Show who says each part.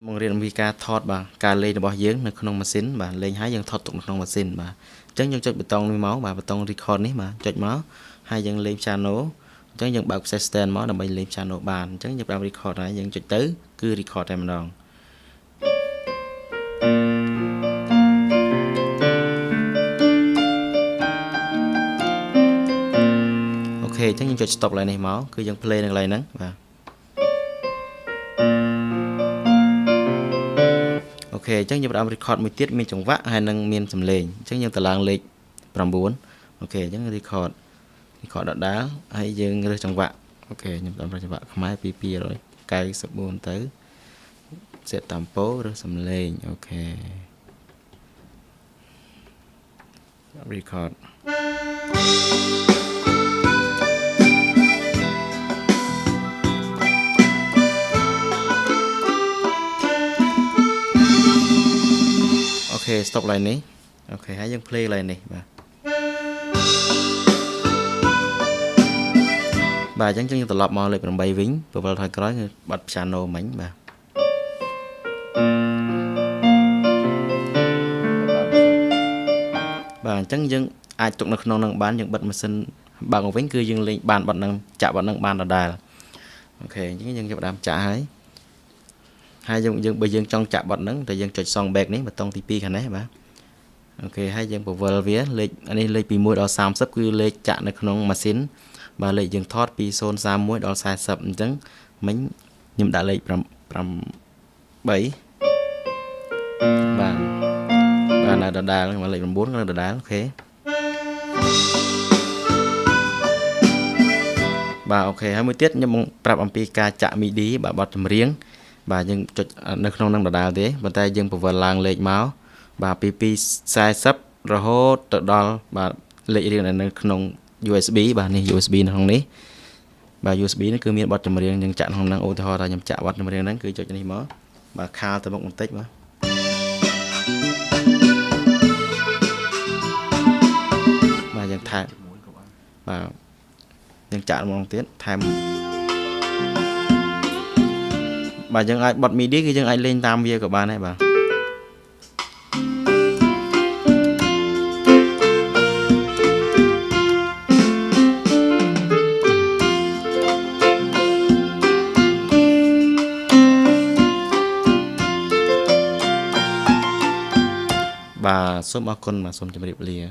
Speaker 1: មករៀនពីការថតបាទការលេងរបស់យើងនៅក្នុងម៉ាស៊ីនបាទលេងហើយយើងថតទុកនៅក្នុងម៉ាស៊ីនបាទអញ្ចឹងយើងចុចប៊ូតុងនេះមកបាទប៊ូតុង record នេះបាទចុចមកហើយយើងលេង piano អញ្ចឹងយើងបើក set stand មកដើម្បីលេង piano បានអញ្ចឹងយើងប្រើ record ហើយយើងចុចទៅគឺ record តែម្ដងអូខេអញ្ចឹងយើងចុច stop ឡើយនេះមកគឺយើង play នៅកន្លែងហ្នឹងបាទអូខេអញ្ចឹងយើងផ្ដើម record មួយទៀតមានចង្វាក់ហើយនឹងមានសំឡេងអញ្ចឹងយើងទៅឡើងលេខ9អូខេអញ្ចឹង record ដដែលហើយយើងរើសចង្វាក់អូខេខ្ញុំផ្ដើមរើសចង្វាក់ខ្មែរពី294ទៅ set tempo រើសសំឡេងអូខេ record អូខេ stop ឡើយនេះអូខេហើយយើង play ឡើយនេះបាទអញ្ចឹងយើងត្រឡប់មកលេខ8វិញពវល់ថយក្រោយគឺបတ် piano មិញបាទអញ្ចឹងយើងអាចទុកនៅក្នុងនឹងបានយើងបិទម៉ាស៊ីនបើកមកវិញគឺយើងលេងបានបတ်នឹងចាក់បတ်នឹងបានដដែលអូខេអញ្ចឹងយើងចាប់ផ្ដើមចាក់ហើយយើងបើយើងចង់ចាក់បတ်នឹងតែយើងចុច song back នេះប៊ូតុងទី2ខាងនេះបាទអូខេហើយយើងពវល់វាលេខនេះលេខពី1ដល់30គឺលេខចាក់នៅក្នុងម៉ាស៊ីនបាទលេខយើងថតពី031ដល់40អញ្ចឹងមិញខ្ញុំដាក់លេខ8បាទនៅដដែលមកលេខ9នៅដដែលអូខេបាទអូខេហើយមួយទៀតខ្ញុំប្រាប់អំពីការចាក់ MIDI បាទបទចម្រៀងបាទយើងចុចនៅក្នុងនឹងដដែលទេប៉ុន្តែយើងពវល់ឡើងលេខមកបាទពី240រហូតទៅដល់បាទលេខរៀងនៅក្នុង USB បាទនេះ USB នៅក្នុងនេះបាទ USB នេះគឺមានបទចម្រៀងយើងចាក់ក្នុងហ្នឹងឧទាហរណ៍ថាខ្ញុំចាក់បទចម្រៀងហ្នឹងគឺចុចនេះមកបាទខាលទៅមុខបន្តិចបាទយើងថែមបាទយើងចាក់ម្ដងទៀតថែមបាទយើងអាចបត់ MIDI គឺយើងអាចលេងតាមវាក៏បានដែរបាទបាទសូមអរគុណបាទសូមជម្រាបលា